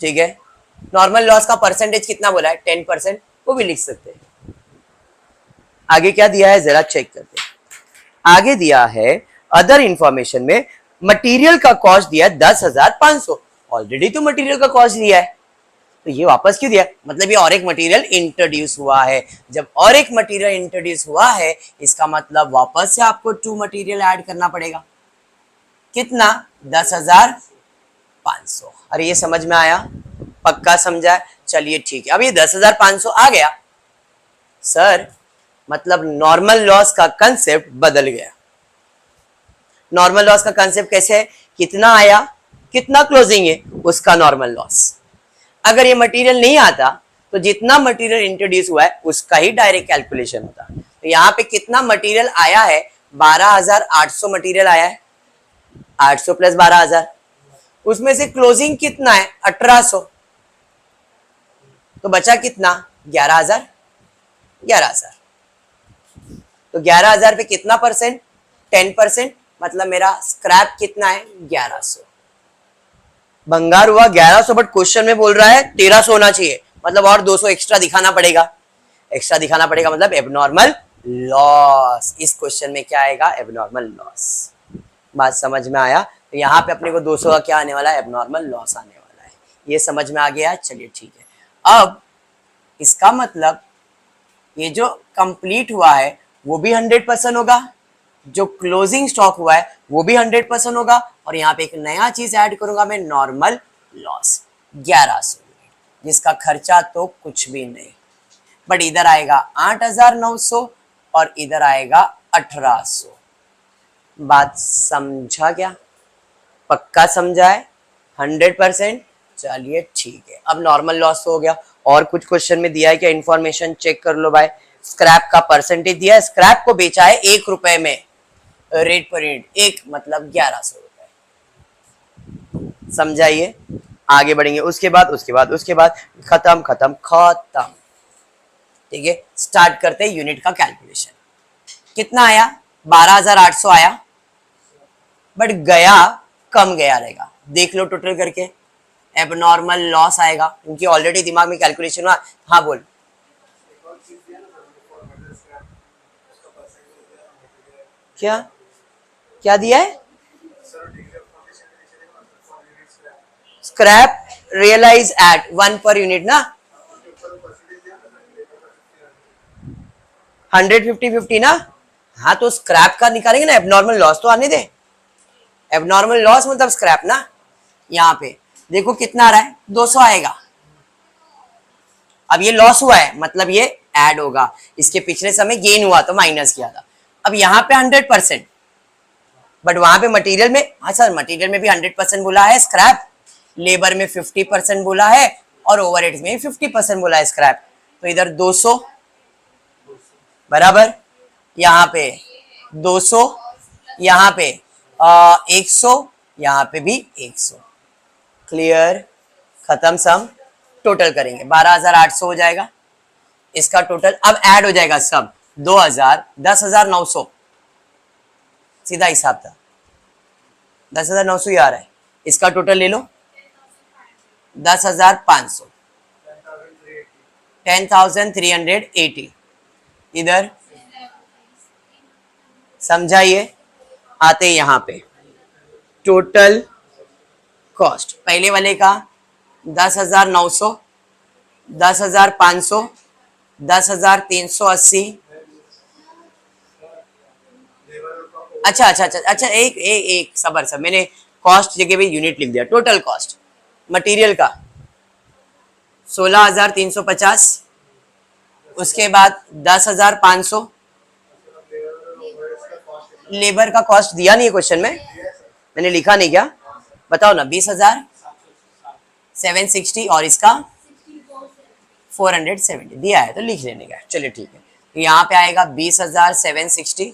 ठीक है। नॉर्मल लॉस का परसेंटेज कितना बोला है 10%, वो भी लिख सकते हैं। आगे क्या दिया है जरा चेक करते हैं। आगे दिया है अदर इंफॉर्मेशन में मटेरियल का कॉस्ट दिया है 10,500। ऑलरेडी तो मटेरियल का कॉस्ट दिया है, तो ये वापस क्यों दिया, मतलब ये और एक मटेरियल इंट्रोड्यूस हुआ है। जब और एक मटेरियल इंट्रोड्यूस हुआ है इसका मतलब वापस से आपको 2 मटेरियल ऐड करना पड़ेगा। कितना 10,500। अरे ये समझ में आया, पक्का समझा। चलिए ठीक है, अब ये 10,500 आ गया सर, मतलब नॉर्मल लॉस का कंसेप्ट बदल गया। नॉर्मल लॉस का कंसेप्ट कैसे है, कितना आया कितना क्लोजिंग है उसका नॉर्मल लॉस। अगर ये मटेरियल नहीं आता तो जितना मटेरियल इंट्रोड्यूस हुआ है उसका ही डायरेक्ट कैलकुलेशन होता। तो यहाँ पे कितना मटेरियल आया है 12,800 मटेरियल आया है, 800 प्लस 12,000, उसमें से क्लोजिंग कितना है 1800, तो बचा कितना 11,000। 11,000 तो 11,000 पे कितना परसेंट 10%, मतलब मेरा स्क्रैप कितना है 1100। भंगार हुआ 1100, बट क्वेश्चन में बोल रहा है 1300 होना चाहिए, मतलब और 200 एक्स्ट्रा दिखाना पड़ेगा। एक्स्ट्रा दिखाना पड़ेगा मतलब एबनॉर्मल लॉस। इस क्वेश्चन में क्या आएगा एबनॉर्मल लॉस। बात समझ में आया। तो यहाँ पे अपने को 200 का क्या आने वाला है एबनॉर्मल लॉस आने वाला है। ये समझ में आ गया, चलिए ठीक है। अब इसका मतलब ये जो कंप्लीट हुआ है वो भी 100% होगा, जो क्लोजिंग स्टॉक हुआ है वो भी 100% होगा, और यहाँ पे एक नया चीज ऐड करूंगा मैं नॉर्मल लॉस 1100, जिसका खर्चा तो कुछ भी नहीं, बट इधर आएगा 8,900 और इधर आएगा 1,800। बात समझा क्या, पक्का समझा है 100%। चलिए ठीक है, अब नॉर्मल लॉस हो गया। और कुछ क्वेश्चन में दिया है क्या इंफॉर्मेशन चेक कर लो भाई। स्क्रैप का परसेंटेज दिया है, स्क्रैप को बेचा है 1 रुपए में, रेट पर यूनिट 1 मतलब 1100 रुपए। समझाइए, आगे बढ़ेंगे। उसके बाद खत्म खत्म खत्म, ठीक है। स्टार्ट करते हैं यूनिट का कैलकुलेशन। कितना आया 12,800 आया, बट गया कम गया रहेगा, देख लो टोटल करके एबनॉर्मल लॉस आएगा, क्योंकि ऑलरेडी दिमाग में कैलकुलेशन हुआ। हाँ बोल, क्या क्या दिया है scrap realise eight 1 per unit ना, 150-50 ना। हाँ तो स्क्रैप का निकालेंगे ना, एबनॉर्मल लॉस तो आने दे। एबनॉर्मल लॉस मतलब स्क्रैप ना। यहाँ पे देखो कितना आ रहा है 200 आएगा। अब ये लॉस हुआ है मतलब ये ऐड होगा, इसके पिछले समय गेन हुआ तो माइनस किया था। अब यहाँ पे 100%, बट वहां पे मटेरियल में, हाँ सर मटेरियल में भी 100% बोला है स्क्रैप, लेबर में 50% बोला है, और ओवरहेड्स में 50% बोला है स्क्रैप। तो इधर 200 बराबर, यहाँ पे 200, यहाँ पे 100, यहाँ पे भी 100। क्लियर, खत्म सम। टोटल करेंगे 12,800 हो जाएगा इसका टोटल। अब ऐड हो जाएगा सब 2,000, 10,900 सीधा हिसाब था, 10,900 ही आ रहा है। इसका टोटल ले लो 10,500, 10,380। इधर समझाइए, आते यहां पे टोटल कॉस्ट पहले वाले का 10,900, 10,500, 10,380। अच्छा अच्छा अच्छा अच्छा, एक सबर सब, मैंने कॉस्ट जगह पे यूनिट लिख दिया। टोटल कॉस्ट मटेरियल का 16,350, उसके बाद 10,500 लेबर का कॉस्ट दिया नहीं है क्वेश्चन में, मैंने लिखा नहीं क्या, बताओ ना। 20,760 और इसका 470 दिया है तो लिख लेने का। चलिए ठीक है, तो यहाँ पे आएगा 20,760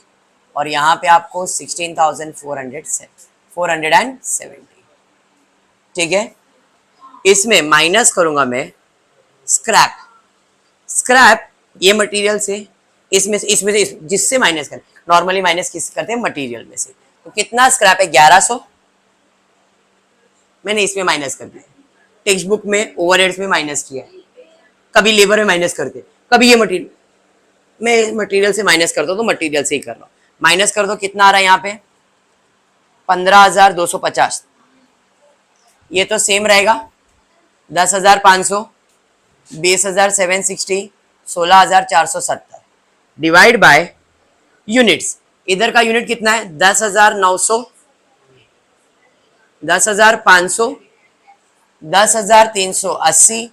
और यहाँ पे आपको 16,470। ठीक है, इसमें माइनस करूंगा मैं स्क्रैप। स्क्रैप ये मटेरियल से, इसमें से जिससे माइनस करें, नॉर्मली माइनस किस करते हैं, मटेरियल में से। तो कितना स्क्रैप है, 1100, मैंने इसमें माइनस कर दिया। टेक्स्ट बुक में ओवरहेड्स में माइनस किया है, कभी लेबर में माइनस करते, कभी ये मटेरियल, मैं मटेरियल से माइनस करता हूँ तो मटेरियल से ही कर रहा हूँ। माइनस कर दो, कितना आ रहा है यहाँ पे, 15,250। ये तो सेम रहेगा, 10,500, 20,760, 16,470 डिवाइड बाय यूनिट्स। इधर का यूनिट कितना है, 10,900, 10,500, 10,380,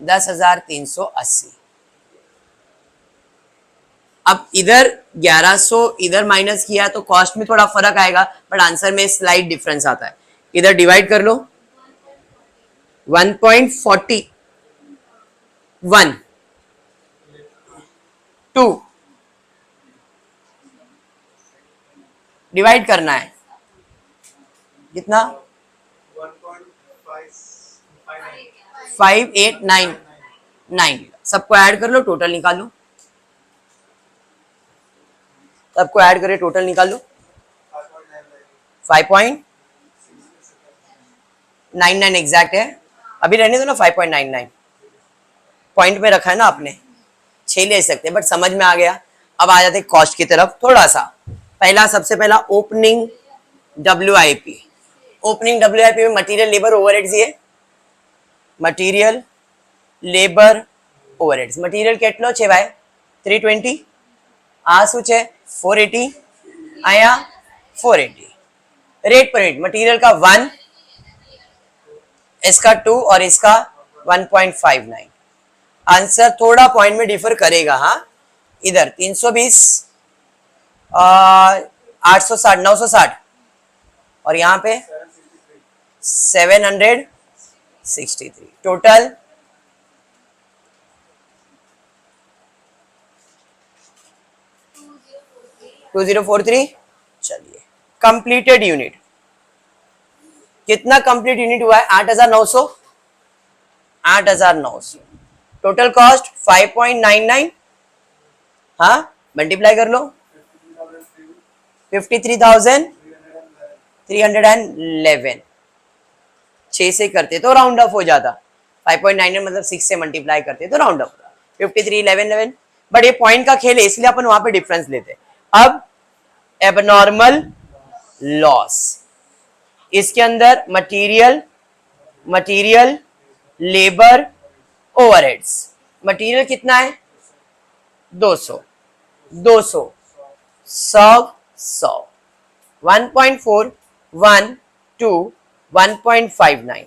10,380। अब इधर 1100 इधर माइनस किया तो कॉस्ट में थोड़ा फर्क आएगा, बट आंसर में स्लाइट डिफरेंस आता है। इधर डिवाइड कर लो, 1.41 2 डिवाइड करना है, कितना, 5899। सबको ऐड कर लो, टोटल निकालो, सबको ऐड करें, टोटल निकाल लो। 5.99 एग्जैक्ट है, अभी रहने दो ना। 5.99 पॉइंट में रखा है ना आपने, 6 ले सकते हैं, बट समझ में आ गया। अब आ जाते कॉस्ट की तरफ थोड़ा सा। पहला, सबसे पहला ओपनिंग WIP। ओपनिंग WIP में मटेरियल लेबर ओवरहेड्स, ये मटेरियल लेबर ओवरहेड्स। मटेरियल કેટલો છે ભાઈ, 320, આ શું છે 480, आया 480। रेट पर यूनिट मटेरियल का 1, इसका 2 और इसका 1.59। आंसर थोड़ा पॉइंट में डिफर करेगा। हाँ, इधर 320, 860, 960 और यहाँ पे 763 टोटल 2043। चलिए, कंप्लीटेड यूनिट कितना, कंप्लीट यूनिट हुआ है 8,900, 8,900। टोटल कॉस्ट 5.99, हाँ मल्टीप्लाई कर लो, 53,311। 6 से करते तो राउंड ऑफ हो जाता, 5.99 मतलब 6 से मल्टीप्लाई करते तो राउंड ऑफ, 53,1111। बट ये पॉइंट का खेल है, इसलिए अपन वहां पे डिफरेंस लेते। अब एबनॉर्मल लॉस, इसके अंदर मटेरियल लेबर ओवरहेड्स। मटेरियल कितना है, 200, 100, 1.4, 1, 2, 1.59,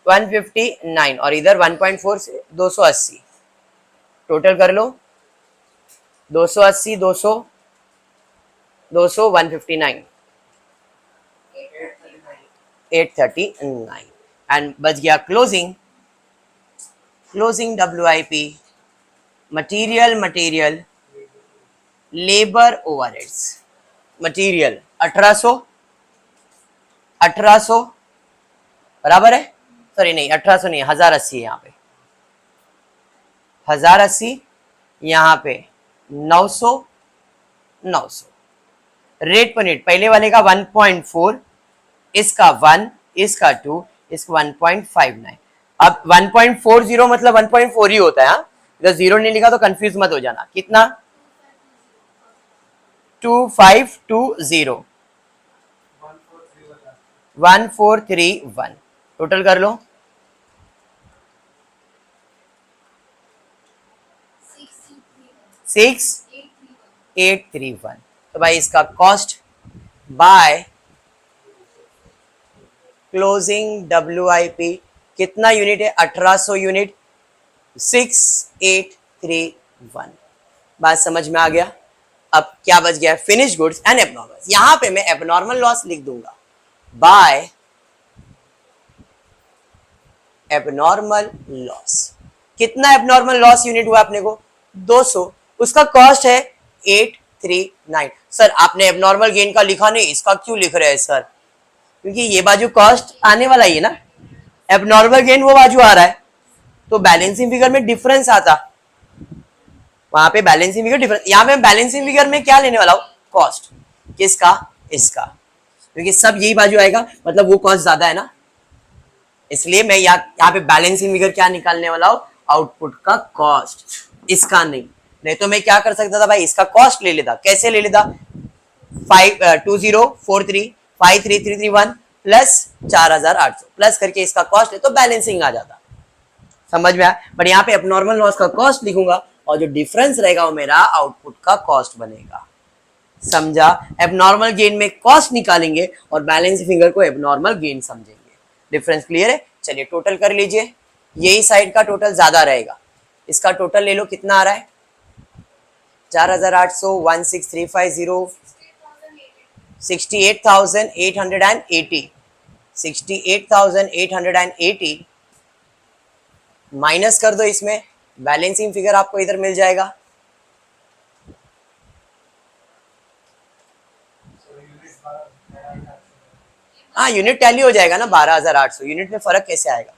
159 और इधर 1.4 से 280। टोटल कर लो, 280, 200, 159, 839 एंड बच गया closing WIP material labour overheads. Material 1800 बराबर है, सॉरी नहीं 1800 नहीं, 1080 है यहाँ पे, 1080 यहाँ पे 900। रेट पर यूनिट पहले वाले का 1.4, इसका 1, इसका 2, इसका 1.59। अब 1.40 मतलब 1.4 ही होता है। हाँ, अगर जीरो नहीं लिखा तो कंफ्यूज मत हो जाना। कितना, 2520, 1431। टोटल कर लो, 6831। तो भाई इसका कॉस्ट बाय क्लोजिंग WIP कितना यूनिट है? 1800 यूनिट, 6831। बात समझ में आ गया? अब क्या बच गया? Finish goods and abnormal. यहां पे मैं एबनॉर्मल लॉस लिख दूंगा बाय एबनॉर्मल लॉस। कितना एबनॉर्मल लॉस यूनिट हुआ अपने को? 200। उसका कॉस्ट है 839। सर आपने एबनॉर्मल गेन का लिखा नहीं, इसका क्यों लिख रहे हैं सर? क्योंकि ये बाजू कॉस्ट आने वाला ही है ना, एबनॉर्मल गेन वो बाजू आ रहा है, तो बैलेंसिंग फिगर में डिफरेंस आता, वहां पे बैलेंसिंग फिगर डिफरेंस। यहाँ पे बैलेंसिंग फिगर में क्या लेने वाला हूं? कॉस्ट। किसका? इसका, क्योंकि सब यही बाजू आएगा, मतलब वो कॉस्ट ज्यादा है ना, इसलिए मैं यहाँ पे बैलेंसिंग फिगर क्या निकालने वाला हूं? आउटपुट का कॉस्ट, इसका नहीं। नहीं तो मैं क्या कर सकता था भाई, इसका कॉस्ट ले लेता। कैसे ले लेता? 20435331 प्लस 4800 प्लस करके इसका कॉस्ट है, तो बैलेंसिंग आ जाता। समझ में आया? बट यहाँ पे एबनॉर्मल लॉस का कॉस्ट लिखूंगा और जो डिफरेंस रहेगा वो मेरा आउटपुट का कॉस्ट बनेगा। समझा? एबनॉर्मल गेन में कॉस्ट निकालेंगे और बैलेंस फिगर को एबनॉर्मल गेन समझेंगे। डिफरेंस क्लियर है? चलिए टोटल कर लीजिए। यही साइड का टोटल ज्यादा रहेगा, इसका टोटल ले लो। कितना आ रहा है? 4800, 16350, 68,880, 68,880 माइनस कर दो इसमें, बैलेंसिंग फिगर आपको इधर मिल जाएगा। हाँ यूनिट टैली हो जाएगा ना, 12,800। यूनिट में फर्क कैसे आएगा?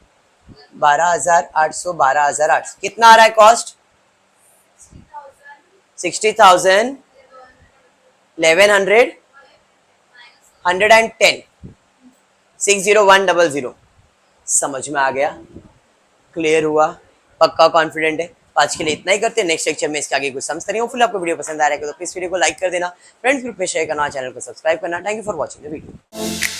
12,800, 12,800। कितना आ रहा है कॉस्ट? 60,000, 1100, 110, 60100। समझ में आ गया? क्लियर हुआ? पक्का कॉन्फिडेंट है? आज के लिए इतना ही करते हैं, नेक्स्ट लेक्चर में इसके आगे कुछ समझ करेंगे। फुल आपको वीडियो पसंद आ रहा है तो प्लीज वीडियो को लाइक कर देना, फ्रेंड्स ग्रुप पे शेयर करना, चैनल को सब्सक्राइब करना। Thank you for watching the video.